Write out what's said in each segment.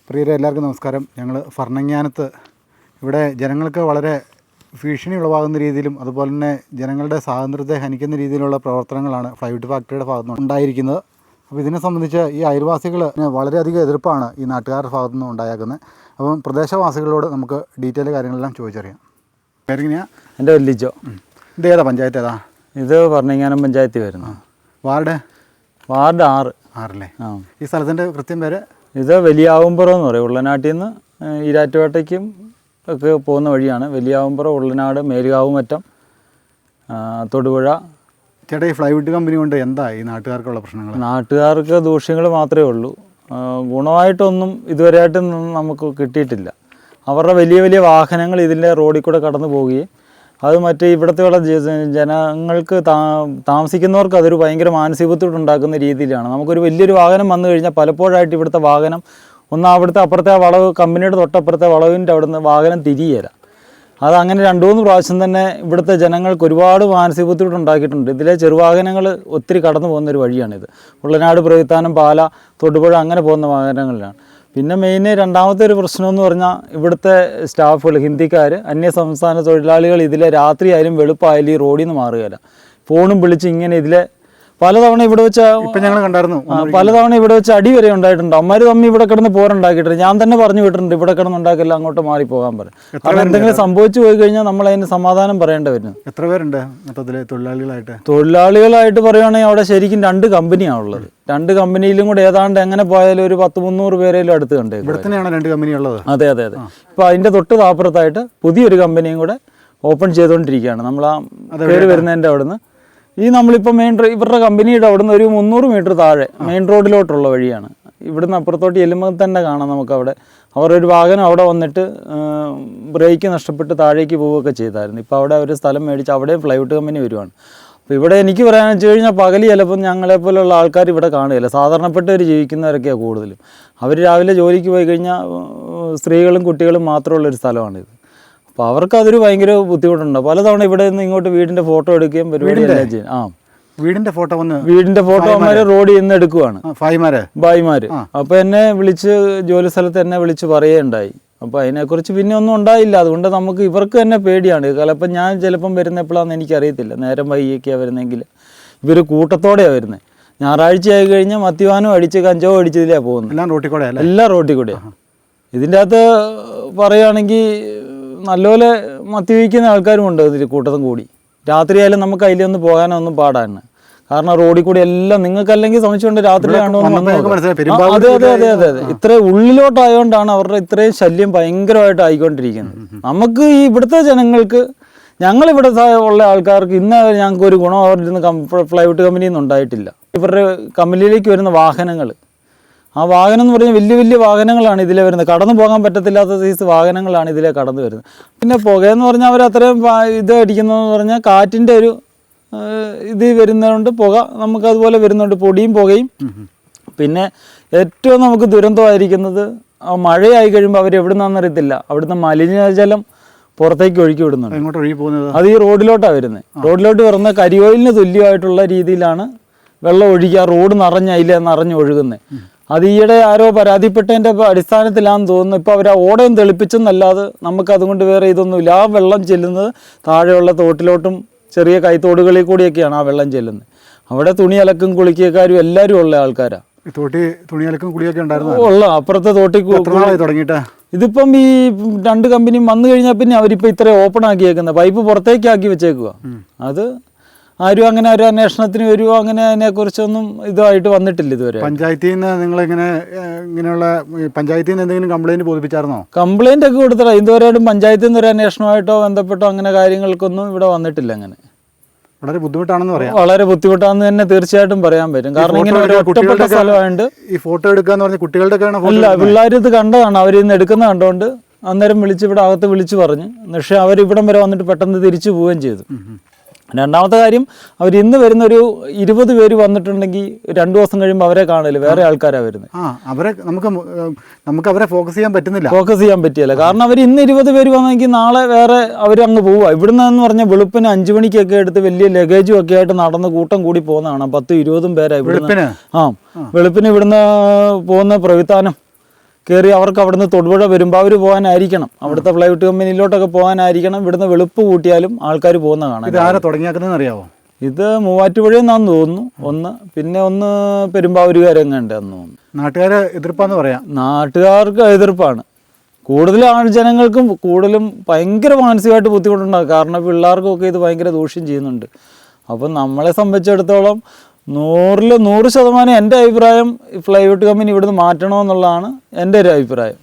പ്രിയരെ എല്ലാവർക്കും നമസ്കാരം. ഞങ്ങൾ ഭരണങ്ങാനത്ത് ഇവിടെ ജനങ്ങൾക്ക് വളരെ ഭീഷണി ഉളവാകുന്ന രീതിയിലും അതുപോലെ തന്നെ ജനങ്ങളുടെ സ്വാതന്ത്ര്യത്തെ ഹനിക്കുന്ന രീതിയിലുള്ള പ്രവർത്തനങ്ങളാണ് ഫ്ലൈവുഡ് ഫാക്ടറിയുടെ ഭാഗത്തു നിന്ന് ഉണ്ടായിരിക്കുന്നത്. അപ്പോൾ ഇതിനെ സംബന്ധിച്ച് ഈ അയൽവാസികൾ വളരെയധികം എതിർപ്പാണ് ഈ നാട്ടുകാരുടെ ഭാഗത്തു നിന്ന് ഉണ്ടായേക്കുന്നത്. അപ്പം പ്രദേശവാസികളോട് നമുക്ക് ഡീറ്റെയിൽ കാര്യങ്ങളെല്ലാം ചോദിച്ചറിയാം. പേരെങ്ങനെയാണ്? എൻ്റെ വല്ലിച്ചോ. ഇത് ഏതാ പഞ്ചായത്ത്? ഏതാ ഇത്? ഭരണങ്ങാനം പഞ്ചായത്തിൽ വരുന്നു. വാർഡ് 6 അല്ലേ? ഈ സ്ഥലത്തിൻ്റെ കൃത്യം പേര്? ഇത് വലിയാവുംപുറം എന്ന് പറയും. ഉള്ളനാട്ടിൽ നിന്ന് ഈരാറ്റുപേട്ടയ്ക്കും ഒക്കെ പോകുന്ന വഴിയാണ്. വലിയാവുംപുറം, ഉള്ളനാട്, മേലുകാവുമറ്റം, തൊടുപുഴ. ചേട്ടാ, ഈ ഫ്ലൈവുഡ് കമ്പനി കൊണ്ട് എന്താ ഈ നാട്ടുകാർക്കുള്ള പ്രശ്നങ്ങൾ? നാട്ടുകാർക്ക് ദൂഷ്യങ്ങൾ മാത്രമേ ഉള്ളൂ. ഗുണമായിട്ടൊന്നും ഇതുവരെയായിട്ടും നമുക്ക് കിട്ടിയിട്ടില്ല. അവരുടെ വലിയ വലിയ വാഹനങ്ങൾ ഇതിൻ്റെ റോഡിൽ കൂടെ കടന്നു പോവുകയും അത് മറ്റേ ഇവിടുത്തെയുള്ള ജനങ്ങൾക്ക് താമസിക്കുന്നവർക്ക് അതൊരു ഭയങ്കര മാനസിക ബുദ്ധിമുട്ടുണ്ടാക്കുന്ന രീതിയിലാണ്. നമുക്കൊരു വലിയൊരു വാഹനം വന്നു കഴിഞ്ഞാൽ പലപ്പോഴായിട്ട് ഇവിടുത്തെ വാഹനം അവിടുത്തെ അപ്പുറത്തെ വളവ്, കമ്പനിയുടെ തൊട്ടപ്പുറത്തെ വളവിൻ്റെ അവിടുന്ന് വാഹനം തിരിയേല. അതങ്ങനെ 2-3 പ്രാവശ്യം തന്നെ ഇവിടുത്തെ ജനങ്ങൾക്ക് ഒരുപാട് മാനസിക ബുദ്ധിമുട്ടുണ്ടാക്കിയിട്ടുണ്ട്. ഇതിലെ ചെറുവാഹനങ്ങൾ ഒത്തിരി കടന്നു പോകുന്നൊരു വഴിയാണിത്. ഉള്ളനാട്, പ്രവിത്താനം, പാല, തൊടുപുഴ അങ്ങനെ പോകുന്ന വാഹനങ്ങളിലാണ്. പിന്നെ രണ്ടാമത്തെ ഒരു പ്രശ്നമെന്ന് പറഞ്ഞാൽ ഇവിടുത്തെ സ്റ്റാഫുകൾ, ഹിന്ദിക്കാർ, അന്യസംസ്ഥാന തൊഴിലാളികൾ ഇതിലെ രാത്രിയായാലും വെളുപ്പായാലും ഈ റോഡിൽ നിന്ന് മാറുകയില്ല. ഫോണും വിളിച്ച് ഇങ്ങനെ ഇതിലെ പലതവണ ഇവിടെ വെച്ച് ഞങ്ങൾ കണ്ടായിരുന്നു. പലതവണ ഇവിടെ വെച്ച് അടി വരെ ഉണ്ടായിട്ടുണ്ട്. അമ്മമാർ തമ്മിൽ ഇവിടെ കിടന്ന് പോരുണ്ടാക്കിയിട്ടുണ്ട്. ഞാൻ തന്നെ പറഞ്ഞു വിട്ടിട്ടുണ്ട്, ഇവിടെ കിടന്നുണ്ടാക്കില്ല, അങ്ങോട്ട് മാറിപ്പോകാൻ പറയും. കാരണം എന്തെങ്കിലും സംഭവിച്ചു പോയി കഴിഞ്ഞാൽ നമ്മൾ അതിന് സമാധാനം പറയേണ്ടി വരും. എത്ര പേരുണ്ട് മൊത്തത്തിൽ തൊഴിലാളികളായിട്ട്? തൊഴിലാളികളായിട്ട് പറയുകയാണെങ്കിൽ അവിടെ ശരിക്കും 2 കമ്പനിയാണ് ഉള്ളത്. 2 കമ്പനിയിലും കൂടെ ഏതാണ്ട് എങ്ങനെ പോയാലും ഒരു 10-300 പേരെങ്കിലും അടുത്ത് കണ്ടേ. ഇവിടെ തന്നെയാണ് 2 കമ്പനി ഉള്ളത്? അതെ. ഇപ്പോൾ അതിൻ്റെ തൊട്ട് താപ്പുറത്തായിട്ട് പുതിയൊരു കമ്പനിയും കൂടെ ഓപ്പൺ ചെയ്തുകൊണ്ടിരിക്കുകയാണ്. നമ്മൾ ആ പേര് വരുന്നതിൻ്റെ അവിടുന്ന് നമ്മളിപ്പോൾ ഇവരുടെ കമ്പനിയുടെ അവിടുന്ന് ഒരു 300 മീറ്റർ താഴെ മെയിൻ റോഡിലോട്ടുള്ള വഴിയാണ്. ഇവിടുന്ന് അപ്പുറത്തോട്ട് ചെല്ലുമ്പോൾ തന്നെ കാണാം നമുക്കവിടെ അവരൊരു വാഹനം അവിടെ വന്നിട്ട് ബ്രേക്ക് നഷ്ടപ്പെട്ട് താഴേക്ക് പോവുകയൊക്കെ ചെയ്തായിരുന്നു. ഇപ്പോൾ അവിടെ ഒരു സ്ഥലം മേടിച്ച് അവിടെയും ഫ്ലൈവുഡ് കമ്പനി വരുവാണ്. അപ്പോൾ ഇവിടെ എനിക്ക് പറയാമെന്ന് വെച്ച് കഴിഞ്ഞാൽ പകൽ ചിലപ്പം ഞങ്ങളെപ്പോലുള്ള ആൾക്കാർ ഇവിടെ കാണുകയില്ല. സാധാരണപ്പെട്ടവർ ജീവിക്കുന്നവരൊക്കെയാണ് കൂടുതലും. അവർ രാവിലെ ജോലിക്ക് പോയി കഴിഞ്ഞാൽ സ്ത്രീകളും കുട്ടികളും മാത്രമുള്ളൊരു സ്ഥലമാണിത്. അപ്പോൾ അവർക്ക് അതൊരു ഭയങ്കര ബുദ്ധിമുട്ടുണ്ട്. പലതവണ ഇവിടെ നിന്ന് ഇങ്ങോട്ട് വീടിൻ്റെ ഫോട്ടോ എടുക്കുകയും പരിപാടിയെല്ലാം ചെയ്യും. വീടിൻ്റെ ഫോട്ടോ അവന്മാർ റോഡിൽ നിന്ന് എടുക്കുവാണ്, ഭായിമാർ. അപ്പോൾ എന്നെ വിളിച്ച് ജോലി സ്ഥലത്ത് എന്നെ വിളിച്ച് പറയുകയുണ്ടായി. അപ്പോൾ അതിനെക്കുറിച്ച് പിന്നെ ഒന്നും ഉണ്ടായില്ല. അതുകൊണ്ട് നമുക്ക് ഇവർക്ക് തന്നെ പേടിയാണ്. ചിലപ്പോൾ ഞാൻ വരുന്ന എപ്പോഴാണെന്ന് എനിക്കറിയത്തില്ല. നേരം വൈകിയൊക്കെയാണ് വരുന്നതെങ്കിൽ ഇവർ കൂട്ടത്തോടെയാണ് വരുന്നത്. ഞായറാഴ്ച ആയി കഴിഞ്ഞാൽ മദ്യപാനം അടിച്ച് കഞ്ചാവ് അടിച്ചതിലാണ് പോകുന്നത്. എല്ലാം റോട്ടിൽ കൂടെയാണ്. ഇതിൻ്റെ അകത്ത് പറയുകയാണെങ്കിൽ നല്ലപോലെ മദ്യപിക്കുന്ന ആൾക്കാരുമുണ്ട് ഇതിൽ കൂട്ടത്തും കൂടി. രാത്രിയായാലും നമുക്ക് അതിലൊന്നും പോകാനൊന്നും പാടാണ്. കാരണം റോഡിൽ കൂടി എല്ലാം നിങ്ങൾക്കല്ലെങ്കിൽ സംശയമുണ്ട് രാത്രിയാണോ? അതെ. ഇത്ര ഉള്ളിലോട്ടായതുകൊണ്ടാണ് അവരുടെ ഇത്രയും ശല്യം ഭയങ്കരമായിട്ട് ആയിക്കൊണ്ടിരിക്കുന്നത്. നമുക്ക് ഈ ഇവിടുത്തെ ജനങ്ങൾക്ക്, ഞങ്ങളിവിടെ ഉള്ള ആൾക്കാർക്ക് ഇന്ന് ഞങ്ങൾക്ക് ഒരു ഗുണം അവരുടെ നിന്ന് ഫ്ലൈവുഡ് കമ്പനിയിൽ നിന്ന് ഉണ്ടായിട്ടില്ല. ഇവരുടെ കമ്പനിയിലേക്ക് വരുന്ന വാഹനങ്ങൾ, ആ വാഹനം എന്ന് പറഞ്ഞാൽ വലിയ വലിയ വാഹനങ്ങളാണ് ഇതിലെ വരുന്നത്. കടന്നു പോകാൻ പറ്റത്തില്ലാത്ത സൈസ് വാഹനങ്ങളാണ് ഇതിലെ കടന്നു വരുന്നത്. പിന്നെ പുകയെന്ന് പറഞ്ഞാൽ അവർ അത്രയും ഇത് അടിക്കുന്നതെന്ന് പറഞ്ഞാൽ കാറ്റിൻ്റെ ഒരു ഇത് വരുന്നതുകൊണ്ട് പുക നമുക്കതുപോലെ വരുന്നുണ്ട്, പൊടിയും പുകയും. പിന്നെ ഏറ്റവും നമുക്ക് ദുരന്തമായിരിക്കുന്നത് മഴയായി കഴിയുമ്പോൾ അവർ എവിടെ നിന്നാണെന്നറിയത്തില്ല, അവിടുന്ന് മലിനജലം പുറത്തേക്ക് ഒഴുക്കി വിടുന്നുണ്ട്. അത് ഈ റോഡിലോട്ടാണ് വരുന്നത്. റോഡിലോട്ട് വരുന്ന കരിയോയിലിന് തുല്യമായിട്ടുള്ള രീതിയിലാണ് വെള്ളം ഒഴുകിയ റോഡ് നിറഞ്ഞൊഴുകുന്നത്. അത് ഈയിടെ ആരോ പരാതിപ്പെട്ടതിൻ്റെ അടിസ്ഥാനത്തിലാണെന്ന് തോന്നുന്നു. ഇപ്പോൾ അവർ ആ ഓടയും തെളിപ്പിച്ചെന്നല്ലാതെ നമുക്ക് അതുകൊണ്ട് വേറെ ഇതൊന്നുമില്ല. ആ വെള്ളം ചെല്ലുന്നത് താഴെയുള്ള തോട്ടിലോട്ടും ചെറിയ കൈത്തോടുകളിൽ കൂടിയൊക്കെയാണ് ആ വെള്ളം ചെല്ലുന്നത്. അവിടെ തുണി അലക്കും കുളിക്കക്കാരും എല്ലാവരും ഉള്ള ആൾക്കാരാണ്. അപ്പുറത്തെ തോട്ടിൽ തുടങ്ങിയിട്ട് ഇതിപ്പം ഈ 2 കമ്പനിയും വന്നു കഴിഞ്ഞാൽ പിന്നെ അവരിപ്പോൾ ഇത്ര ഓപ്പൺ ആക്കിയേക്കുന്നത്, പൈപ്പ് പുറത്തേക്കാക്കി വെച്ചേക്കുക. അത് ആരും അങ്ങനെ ഒരു അന്വേഷണത്തിന് വരുമോ, അങ്ങനെ അതിനെക്കുറിച്ചൊന്നും ഇതുമായിട്ട് വന്നിട്ടില്ല ഇതുവരെ. പഞ്ചായത്തിൽ നിന്ന് ഇങ്ങനെയുള്ള പഞ്ചായത്തിൽ നിന്ന് എന്തെങ്കിലും കംപ്ലൈൻറ്റ് ബോധിപ്പിച്ചായിരുന്നോ? കംപ്ലൈൻ്റ് ഒക്കെ കൊടുത്തതാ. ഇതുവരെയായിട്ടും പഞ്ചായത്തിൽ നിന്ന് ഒരു അന്വേഷണമായിട്ടോ ബന്ധപ്പെട്ടോ അങ്ങനെ കാര്യങ്ങൾക്കൊന്നും ഇവിടെ വന്നിട്ടില്ല. അങ്ങനെ വളരെ ബുദ്ധിമുട്ടാണെന്ന് പറയാം. വളരെ ബുദ്ധിമുട്ടാണെന്ന് തന്നെ തീർച്ചയായിട്ടും പറയാൻ പറ്റും. കാരണം ഇങ്ങനെ ഒരു ഒറ്റപ്പെട്ട സ്ഥലമായിട്ട് ഈ ഫോട്ടോ എടുക്കാന്ന് പറഞ്ഞാൽ കുട്ടികളുടെ അല്ല, പിള്ളേർ ഇത് കണ്ടതാണ്. അവരിന്ന് എടുക്കുന്നത് കണ്ടുകൊണ്ട് അന്നേരം ഇവിടെ അകത്ത് വിളിച്ച് പറഞ്ഞ്. പക്ഷേ അവരിവിടം വരെ വന്നിട്ട് പെട്ടെന്ന് തിരിച്ചു പോവുകയും ചെയ്തു. രണ്ടാമത്തെ കാര്യം, അവർ ഇന്ന് വരുന്നൊരു 20 പേര് വന്നിട്ടുണ്ടെങ്കിൽ 2 ദിവസം കഴിയുമ്പോൾ അവരെ കാണില്ല, വേറെ ആൾക്കാരാണ് വരുന്നത്. നമുക്ക് അവരെ ഫോക്കസ് ചെയ്യാൻ പറ്റില്ല. കാരണം അവർ ഇന്ന് 20 പേര് വന്നെങ്കിൽ നാളെ വേറെ അവരങ്ങ് പോവുക. ഇവിടുന്ന് എന്ന് പറഞ്ഞാൽ വെളുപ്പിന് 5 മണിക്കൊക്കെ എടുത്ത് വലിയ ലഗേജും ഒക്കെ ആയിട്ട് നടന്ന് കൂട്ടം കൂടി പോകുന്നതാണ്. 10-20 പേരാണ് ഇവിടുന്ന്. വെളുപ്പിന് ഇവിടുന്ന് പോകുന്ന പ്രവിത്താനം കയറി അവർക്ക് അവിടുന്ന് തൊടുപുഴ പെരുമ്പാവൂർ പോകാനായിരിക്കണം, അവിടുത്തെ പ്ലൈവുഡ് കമ്പനിയിലോട്ടൊക്കെ പോകാനായിരിക്കണം. ഇവിടുന്ന് വെളുപ്പ് കൂട്ടിയാലും ആൾക്കാർ പോകുന്ന കാണാം. ഇത് ആരാ തുടങ്ങിയാക്കുന്നതെന്ന് അറിയാമോ? ഇത് മൂവാറ്റുപുഴയെന്നാന്ന് തോന്നുന്നു ഒന്ന്, പിന്നെ ഒന്ന് പെരുമ്പാവൂരുകാരെങ്ങാണ്ട് എന്ന് തോന്നുന്നു. നാട്ടുകാർ എതിർപ്പാന്ന് പറയാം. നാട്ടുകാർക്ക് എതിർപ്പാണ്. കൂടുതൽ ജനങ്ങൾക്കും കൂടുതലും ഭയങ്കര മാനസികമായിട്ട് ബുദ്ധിമുട്ടുണ്ടാകും. കാരണം പിള്ളേർക്കൊക്കെ ഇത് ഭയങ്കര ദൂഷ്യം ചെയ്യുന്നുണ്ട്. അപ്പം നമ്മളെ സംബന്ധിച്ചിടത്തോളം 100% എൻ്റെ അഭിപ്രായം പ്ലൈവുഡ് കമ്പനി ഇവിടുന്ന് മാറ്റണമെന്നുള്ളതാണ് എൻ്റെ ഒരു അഭിപ്രായം.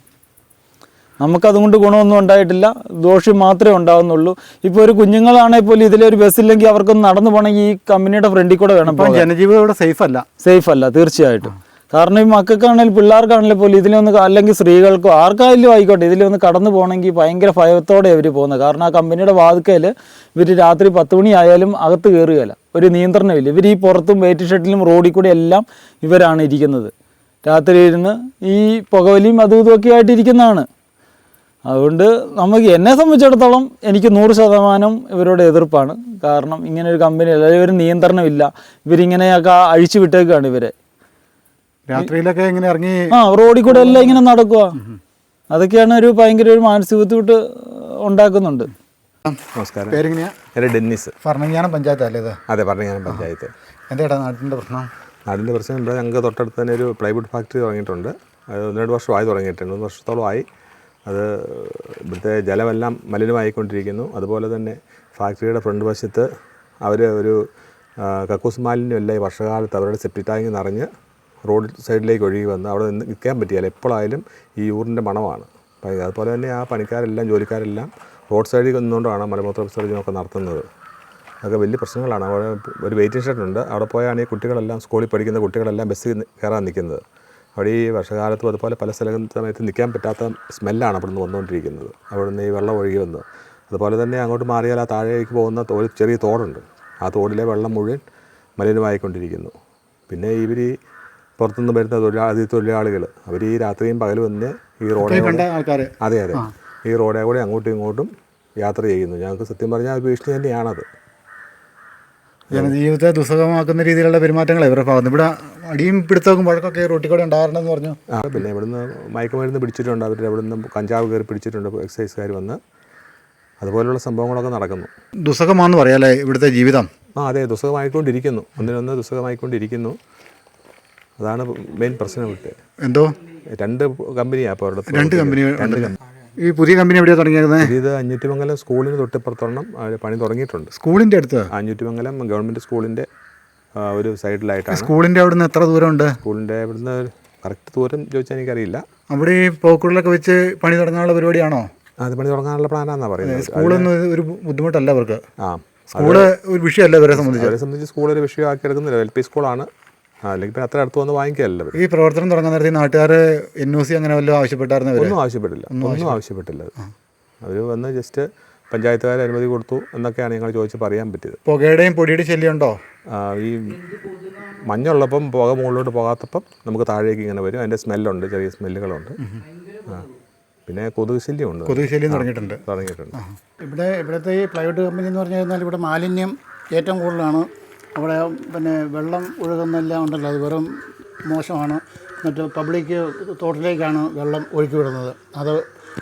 നമുക്കതുകൊണ്ട് ഗുണമൊന്നും ഉണ്ടായിട്ടില്ല, ദോഷം മാത്രമേ ഉണ്ടാകുന്നുള്ളൂ. ഇപ്പോൾ ഒരു കുഞ്ഞുങ്ങളാണെങ്കിൽ പോലും ഇതിലൊരു ബസ്സില്ലെങ്കിൽ അവർക്കൊന്ന് നടന്നു പോകണമെങ്കിൽ ഈ കമ്പനിയുടെ ഫ്രണ്ടിൽ കൂടെ വേണം. ജനജീവിതം ഇവിടെ സേഫ് അല്ല തീർച്ചയായിട്ടും. കാരണം ഈ മക്കൾക്കാണെങ്കിലും പിള്ളേർക്കാണെങ്കിലും പോലും ഇതിലൊന്ന്, അല്ലെങ്കിൽ സ്ത്രീകൾക്കോ ആർക്കായാലും ആയിക്കോട്ടെ, ഇതിലൊന്ന് കടന്നു പോകണമെങ്കിൽ ഭയങ്കര ഭയത്തോടെ ഇവർ പോകുന്നത്. കാരണം ആ കമ്പനിയുടെ വാതിക്കൽ ഇവർ രാത്രി 10 മണി ആയാലും അകത്ത് കയറുകയില്ല, ഒരു നിയന്ത്രണമില്ല. ഇവർ ഈ പുറത്തും വെയിറ്റ് ഷെഡിലും റോഡിൽ കൂടെ എല്ലാം ഇവരാണ് ഇരിക്കുന്നത്. രാത്രി ഇരുന്ന് ഈ പുകവലിയും അതും ഇതുമൊക്കെ ആയിട്ടിരിക്കുന്നതാണ്. അതുകൊണ്ട് എന്നെ സംബന്ധിച്ചിടത്തോളം എനിക്ക് 100% ഇവരോട് എതിർപ്പാണ്. കാരണം ഇങ്ങനെ ഒരു കമ്പനി അല്ല, ഇവർ നിയന്ത്രണമില്ല, ഇവരിങ്ങനെയൊക്കെ അഴിച്ചു വിട്ടേക്കാണ് ഇവരെ. രാത്രിയിലൊക്കെ ഇങ്ങനെ ഇറങ്ങി റോഡിൽ കൂടെ എല്ലാം ഇങ്ങനെ നടക്കുക. അതൊക്കെയാണ് ഒരു ഭയങ്കര ഒരു മാനസിക ബുദ്ധിമുട്ട് ഉണ്ടാക്കുന്നുണ്ട്. നമസ്കാരം. പേരെങ്ങനെയാ? എൻ്റെ ഡെന്നിസ്. ഭരണങ്ങാനം പഞ്ചായത്ത് അല്ലേ ഇത്? അതെ, ഭരണങ്ങാനം പഞ്ചായത്ത്. എന്താ നാട്ടിൻ്റെ പ്രശ്നം? നാടിൻ്റെ പ്രശ്നം ഇവിടെ ഞങ്ങൾക്ക് തൊട്ടടുത്ത് തന്നെ ഒരു പ്ലൈവുഡ് ഫാക്ടറി തുടങ്ങിയിട്ടുണ്ട്. അത് 1-2 വർഷമായി തുടങ്ങിയിട്ട്, 3 വർഷത്തോളമായി. അത് ഇവിടുത്തെ ജലമെല്ലാം മലിനമായിക്കൊണ്ടിരിക്കുന്നു. അതുപോലെ തന്നെ ഫാക്ടറിയുടെ ഫ്രണ്ട് വശത്ത് അവർ ഒരു കക്കൂസ് മാലിന്യമല്ല ഈ വർഷകാലത്ത് അവരുടെ സെപ്റ്റിക് ടാങ്ക് നിറഞ്ഞ് റോഡ് സൈഡിലേക്ക് ഒഴുകി വന്ന് അവിടെ നിന്ന് നിൽക്കാൻ പറ്റിയാൽ എപ്പോഴായാലും ഈ യൂറിൻ്റെ മണമാണ്. അതുപോലെ തന്നെ ആ പണിക്കാരെല്ലാം ജോലിക്കാരെല്ലാം റോഡ് സൈഡിൽ നിന്നുകൊണ്ടാണ് മലമൂത്ര വിസർജനമൊക്കെ നടത്തുന്നത്. അതൊക്കെ വലിയ പ്രശ്നങ്ങളാണ്. അവിടെ ഒരു വെയിറ്റിംഗ് ഷെഡുണ്ട്, അവിടെ പോയാണ് ഈ കുട്ടികളെല്ലാം, സ്കൂളിൽ പഠിക്കുന്ന കുട്ടികളെല്ലാം ബസ്സിൽ കയറാൻ നിൽക്കുന്നത്. അവിടെ ഈ വർഷകാലത്തും അതുപോലെ പല സമയത്ത് നിൽക്കാൻ പറ്റാത്ത സ്മെല്ലാണ് അവിടെ നിന്ന് വന്നുകൊണ്ടിരിക്കുന്നത്, അവിടെ നിന്ന് ഈ വെള്ളം ഒഴുകി വന്ന്. അതുപോലെ തന്നെ അങ്ങോട്ട് മാറിയാൽ ആ താഴേക്ക് പോകുന്ന ഒരു ചെറിയ തോടുണ്ട്, ആ തോടിലെ വെള്ളം മുഴുവൻ മലിനമായിക്കൊണ്ടിരിക്കുന്നു. പിന്നെ ഇവർ ഈ പുറത്തുനിന്ന് വരുന്ന തൊഴിലാളികൾ അവർ ഈ രാത്രിയും പകലും വന്ന് ഈ റോഡേ അതെ ഈ റോഡേ കൂടെ അങ്ങോട്ടും ഇങ്ങോട്ടും യാത്ര ചെയ്യുന്നു. ഞങ്ങൾക്ക് സത്യം പറഞ്ഞാൽ ഭീഷണി തന്നെയാണത്. ജനജീവിതത്തെ ദുസ്സഹമാക്കുന്ന രീതിയിലുള്ള പെരുമാറ്റങ്ങൾ ഇവരുടെ ഭാഗത്ത്. ഇവിടെ അടിയും പിടുത്തവും വഴക്കൊക്കെ റോട്ടിൽ കൂടെ ഉണ്ടാകാറുണ്ടെന്ന് പറഞ്ഞു. പിന്നെ ഇവിടുന്ന് മയക്കുമരുന്ന് പിടിച്ചിട്ടുണ്ട്, അവർ ഇവിടുന്ന് കഞ്ചാവ് കയറി പിടിച്ചിട്ടുണ്ട് എക്സൈസുകാർ വന്ന്. അതുപോലുള്ള സംഭവങ്ങളൊക്കെ നടക്കുന്നു. ദുസ്സഹമാണെന്ന് പറയാല്ലേ ഇവിടുത്തെ ജീവിതം? അതെ, ദുസ്സഹമായിക്കൊണ്ടിരിക്കുന്നു, ഒന്നിനൊന്ന് ദുസ്സഹമായിക്കൊണ്ടിരിക്കുന്നു. അതാണ് മെയിൻ പ്രശ്നം. വിട്ട് എന്തോ 2 കമ്പനിയാണ് അപ്പോൾ അവിടെ. 2 കമ്പനി. ഈ പുതിയ കമ്പനി എവിടെയാണ് തുടങ്ങിയത്? ഇത് അഞ്ഞൂറ്റിമംഗലം സ്കൂളിന് തൊട്ടിപ്പുറത്തൊരെണ്ണം പണി തുടങ്ങിയിട്ടുണ്ട്. സ്കൂളിൻ്റെ അടുത്ത്? അഞ്ഞൂറ്റിമംഗലം ഗവൺമെൻറ് സ്കൂളിൻ്റെ ഒരു സൈഡിലായിട്ടാണ്. സ്കൂളിൻ്റെ അവിടുന്ന് എത്ര ദൂരമുണ്ട്? സ്കൂളിൻ്റെ അവിടുന്ന് കറക്റ്റ് ദൂരം ചോദിച്ചാൽ എനിക്കറിയില്ല. അവിടെ ഈ പോക്കുകളിലൊക്കെ വെച്ച് പണി തുടങ്ങാനുള്ള പരിപാടിയാണോ? അത് പണി തുടങ്ങാനുള്ള പ്ലാനാണെന്നാണ് പറയുന്നത്. സ്കൂളൊന്നും ഒരു ബുദ്ധിമുട്ടല്ല അവർക്ക്. സ്കൂള് ഒരു വിഷയമല്ല ഇവരെ സംബന്ധിച്ച്. സ്കൂളൊരു വിഷയമാക്കി എടുക്കുന്നില്ല. LP സ്കൂളാണ്, അല്ലെങ്കിൽ പിന്നെ അത്ര അടുത്ത് വന്ന് വാങ്ങിക്കാമല്ലോ. ഈ പ്രവർത്തനം തുടങ്ങാൻ നേരത്തെ നാട്ടുകാർ NOC അങ്ങനെ വല്ലതും ആവശ്യപ്പെട്ടായിരുന്നു? ഒന്നും ആവശ്യപ്പെട്ടില്ല. അവർ വന്ന് ജസ്റ്റ് പഞ്ചായത്തുകാർ അനുമതി കൊടുത്തു എന്നൊക്കെയാണ് ഞങ്ങൾ ചോദിച്ച് പറയാൻ പറ്റിയത്. പുകയുടെയും പൊടിയുടെ ശല്യം ഉണ്ടോ? ഈ മഞ്ഞുള്ളപ്പം പുക മുകളിലോട്ട് പോകാത്തപ്പം നമുക്ക് താഴേക്ക് ഇങ്ങനെ വരും. അതിൻ്റെ സ്മെല്ലുണ്ട്, ചെറിയ സ്മെല്ലുകളുണ്ട്. പിന്നെ കൊതുക് ശല്യമുണ്ട്. കൊതുക് ശല്യം തുടങ്ങിയിട്ടുണ്ട്. ഇവിടുത്തെ ഈ പ്ലൈവുഡ് കമ്പനി എന്ന് പറഞ്ഞു കഴിഞ്ഞാൽ ഇവിടെ മാലിന്യം ഏറ്റവും കൂടുതലാണ്. അവിടെ പിന്നെ വെള്ളം ഒഴുകുന്നെല്ലാം ഉണ്ടല്ലോ, അത് വെറും മോശമാണ്. മറ്റ് പബ്ലിക് തോട്ടിലേക്കാണ് വെള്ളം ഒഴുക്കി വിടുന്നത്. അത്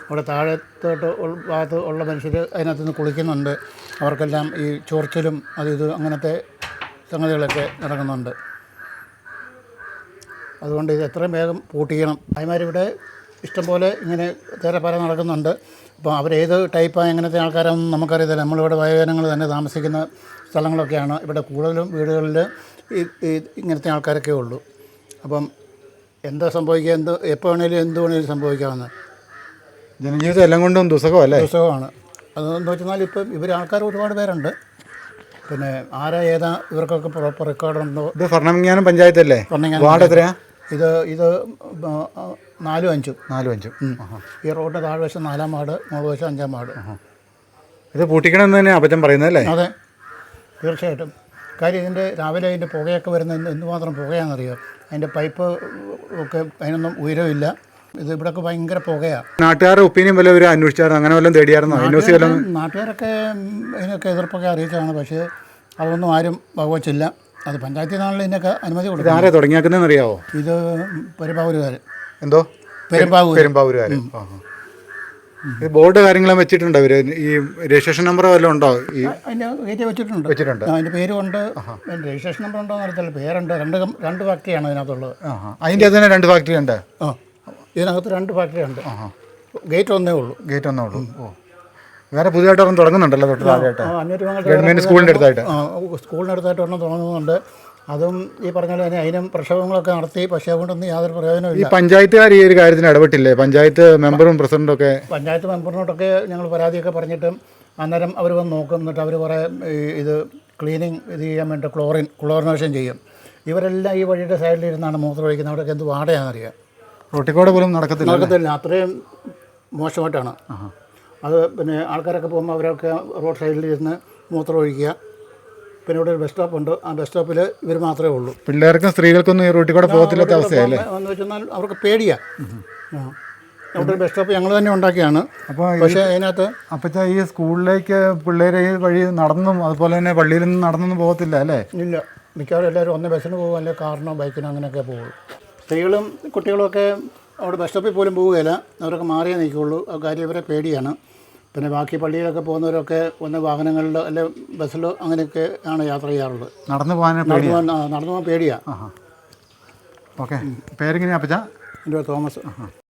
അവിടെ താഴത്തോട്ട് ഭാഗത്ത് ഉള്ള മനുഷ്യർ അതിനകത്ത് നിന്ന് കുളിക്കുന്നുണ്ട്. അവർക്കെല്ലാം ഈ ചൊറിച്ചിലും ഇത് അങ്ങനത്തെ സംഗതികളൊക്കെ നടക്കുന്നുണ്ട്. അതുകൊണ്ട് ഇത് എത്രയും വേഗം പൂട്ടിക്കണം. ഭായിമാരിവിടെ ഇഷ്ടംപോലെ ഇങ്ങനെ തേരപ്പാര നടക്കുന്നുണ്ട്. അപ്പോൾ അവരേത് ടൈപ്പാണ് എങ്ങനത്തെ ആൾക്കാരാണെന്ന് നമുക്കറിയത്തില്ല. നമ്മളിവിടെ വയോജനങ്ങൾ തന്നെ താമസിക്കുന്ന സ്ഥലങ്ങളൊക്കെയാണ്. ഇവിടെ കൂടുതലും വീടുകളിൽ ഇങ്ങനത്തെ ആൾക്കാരൊക്കെ ഉള്ളൂ. അപ്പം എന്താ സംഭവിക്കുക, എപ്പോൾ വേണേലും എന്ത് വേണേലും സംഭവിക്കാമെന്ന്. ജനജീവിതം എല്ലാം കൊണ്ടും ദുസ്സഹമല്ലേ? ദുസ്സഹമാണ്. അതെന്ന് വെച്ചാൽ ഇപ്പം ഇവർ ആൾക്കാർ ഒരുപാട് പേരുണ്ട്. പിന്നെ ആരാ ഏതാ ഇവർക്കൊക്കെ പ്രോപ്പർ റെക്കോർഡുണ്ടോ? ഇത് ഭരണങ്ങാനം പഞ്ചായത്തല്ലേ? വാർഡ് എത്രയാ? ഇത് 4ഉം 5ഉം. 4ഉം 5ഉം. ഈ റോഡിൻ്റെ താഴ്വശം 4ാം വാർഡ്, മുകൾവശം 5ാം വാർഡ്. ഇത് പൂട്ടിക്കണമെന്ന് തന്നെ അപ്പച്ചൻ പറയുന്നതല്ലേ? അതെ, തീർച്ചയായിട്ടും. കാര്യം ഇതിൻ്റെ രാവിലെ അതിൻ്റെ പുകയൊക്കെ വരുന്ന എന്തുമാത്രം പുകയാണെന്നറിയോ? അതിൻ്റെ പൈപ്പ് ഒക്കെ അതിനൊന്നും ഉയരമില്ല. ഇത് ഇവിടെയൊക്കെ ഭയങ്കര പുകയാണ്. നാട്ടുകാരുടെ ഒപ്പീനിയൻ വല്ല ഒരു അന്വേഷിച്ചായിരുന്നു? അങ്ങനെ വല്ലതും തേടിയായിരുന്നോ? നാട്ടുകാരൊക്കെ അതിനൊക്കെ എതിർപ്പൊക്കെ അറിയിച്ചതാണ്. പക്ഷേ അതൊന്നും ആരും വകവച്ചില്ല. അത് പഞ്ചായത്തിൽ നിന്നാണല്ലോ ഇതിനൊക്കെ അനുമതി കൊടുക്കുന്നത്. ആരെ തുടങ്ങിയാക്കുന്നതെന്ന് അറിയാവോ? ഇത് പെരുമ്പാവൂരുകാർ. എന്തോ പെരുമ്പാവൂരുകാർ. ഈ ബോർഡ് കാര്യങ്ങളും വെച്ചിട്ടുണ്ടോ ഇവർ? ഈ രജിസ്ട്രേഷൻ നമ്പർ വല്ലതും ഉണ്ടോ? ഈ അതിൻ്റെ ഗേറ്റ് വെച്ചിട്ടുണ്ട്. അതിൻ്റെ പേരുമുണ്ട്, രജിസ്ട്രേഷൻ നമ്പർ ഉണ്ടോ എന്ന് അറിയത്തില്ല. പേരുണ്ട്. രണ്ട് ഫാക്ടറിയാണ് അതിനകത്തുള്ളത്. അതിൻ്റെ അതിന് 2 ഫാക്ടറി ഉണ്ട്. ഇതിനകത്ത് 2 ഫാക്ടറി ഉണ്ട്. ഗേറ്റ് ഒന്നേ ഉള്ളൂ. ഓ, വേറെ പുതിയതായിട്ട് ഒരെണ്ണം തുടങ്ങുന്നുണ്ടല്ലോ തൊട്ട് താഴെയായിട്ട്. ഗവൺമെൻറ് സ്കൂളിൻ്റെ അടുത്തായിട്ട്. സ്കൂളിനടുത്തായിട്ട് ഒരെണ്ണം തുടങ്ങുന്നുണ്ട്. അതും ഈ പറഞ്ഞ പോലെ തന്നെ അതിനും പ്രക്ഷോഭങ്ങളൊക്കെ നടത്തി. പക്ഷേ അതുകൊണ്ടൊന്നും യാതൊരു പ്രയോജനമില്ല. ഈ പഞ്ചായത്തുകാർ ഈ ഒരു കാര്യത്തിന് ഇടപെട്ടില്ലേ? പഞ്ചായത്ത് മെമ്പറും പ്രസിഡന്റും ഒക്കെ. പഞ്ചായത്ത് മെമ്പറിനോട്ടൊക്കെ ഞങ്ങൾ പരാതിയൊക്കെ പറഞ്ഞിട്ടും അന്നേരം അവർ വന്ന് നോക്കും. എന്നിട്ട് അവർ കുറേ ഇത് ക്ലീനിങ് ഇത് ചെയ്യാൻ വേണ്ടി ക്ലോറിനേഷൻ ചെയ്യും. ഇവരെല്ലാം ഈ വഴിയുടെ സൈഡിലിരുന്നാണ് മൂത്രം ഒഴിക്കുന്നത്. അവിടെയൊക്കെ എന്ത് വാടയാണെന്നറിയാം. റോട്ടിക്കൂടെ പോലും നടക്കത്തില്ല. അത്രയും മോശമായിട്ടാണ് അത്. പിന്നെ ആൾക്കാരൊക്കെ പോകുമ്പോൾ അവരൊക്കെ റോഡ് സൈഡിലിരുന്ന് മൂത്രം ഒഴിക്കുക. പിന്നെ ഇവിടെ ഒരു ബസ് സ്റ്റോപ്പ് ഉണ്ട്. ആ ബസ് സ്റ്റോപ്പിൽ ഇവർ മാത്രമേ ഉള്ളൂ. പിള്ളേർക്കും സ്ത്രീകൾക്കൊന്നും ഈ റോട്ടിൽ കൂടെ പോകത്തില്ലാത്ത അവസ്ഥയല്ലേ? എന്ന് വെച്ചാൽ അവർക്ക് പേടിയാണ്. അവിടെ ഒരു ബസ് സ്റ്റോപ്പ് ഞങ്ങൾ തന്നെ ഉണ്ടാക്കിയാണ്. അപ്പോൾ പക്ഷേ അതിനകത്ത് അപ്പം ഈ സ്കൂളിലേക്ക് പിള്ളേർ ഈ വഴി നടന്നും അതുപോലെ തന്നെ പള്ളിയിൽ നിന്ന് നടന്നൊന്നും പോകത്തില്ല അല്ലേ? ഇല്ല, മിക്കവാറും എല്ലാവരും ഒന്ന് ബസ്സിന് പോകും, അല്ലെങ്കിൽ കാറിനോ ബൈക്കിനോ അങ്ങനെയൊക്കെ പോകും. സ്ത്രീകളും കുട്ടികളുമൊക്കെ അവിടെ ബസ് സ്റ്റോപ്പിൽ പോലും പോവുകയില്ല. അവരൊക്കെ മാറിയേ നിൽക്കുകയുള്ളൂ. ആ കാര്യം ഇവരെ പേടിയാണ്. പിന്നെ ബാക്കി പള്ളിയിലൊക്കെ പോകുന്നവരൊക്കെ ഒന്ന് വാഹനങ്ങളിലോ അല്ലെ ബസ്സിലോ അങ്ങനെയൊക്കെ ആണ് യാത്ര ചെയ്യാറുള്ളത്. നടന്നു പോകാൻ പേടിയാണ്. ഓക്കെ, പേരെങ്ങനെയാ അപ്പച്ചാ? എൻ്റെ തോമസ്.